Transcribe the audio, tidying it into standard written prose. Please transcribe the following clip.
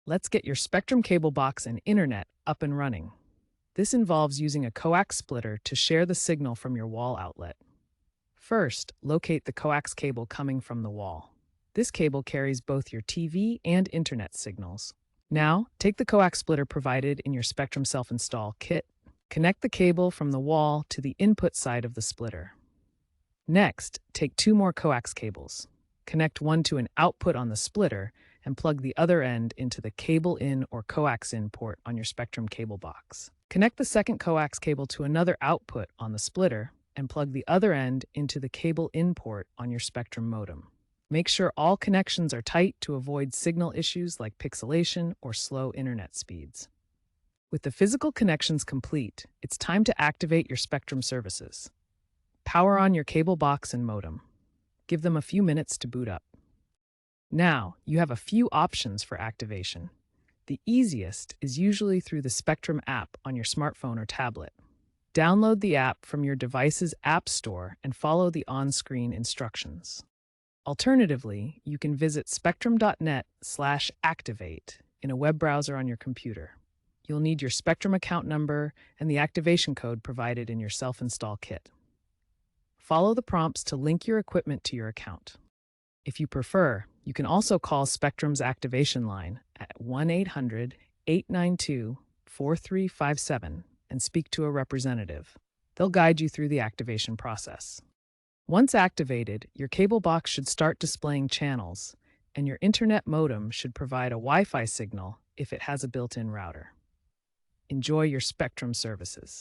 Let's get your Spectrum cable box and internet up and running. This involves using a coax splitter to share the signal from your wall outlet. First, locate the coax cable coming from the wall. This cable carries both your TV and internet signals. Now, take the coax splitter provided in your Spectrum self-install kit. Connect the cable from the wall to the input side of the splitter. Next, take two more coax cables. Connect one to an output on the splitter and plug the other end into the cable in or coax in port on your Spectrum cable box. Connect the second coax cable to another output on the splitter and plug the other end into the cable in port on your Spectrum modem. Make sure all connections are tight to avoid signal issues like pixelation or slow internet speeds. With the physical connections complete, it's time to activate your Spectrum services. Power on your cable box and modem. Give them a few minutes to boot up. Now, you have a few options for activation. The easiest is usually through the Spectrum app on your smartphone or tablet. Download the app from your device's app store and follow the on-screen instructions. Alternatively, you can visit spectrum.net/activate in a web browser on your computer. You'll need your Spectrum account number and the activation code provided in your self-install kit. Follow the prompts to link your equipment to your account. If you prefer, you can also call Spectrum's activation line at 1-800-892-4357 and speak to a representative. They'll guide you through the activation process. Once activated, your cable box should start displaying channels, and your internet modem should provide a Wi-Fi signal if it has a built-in router. Enjoy your Spectrum services.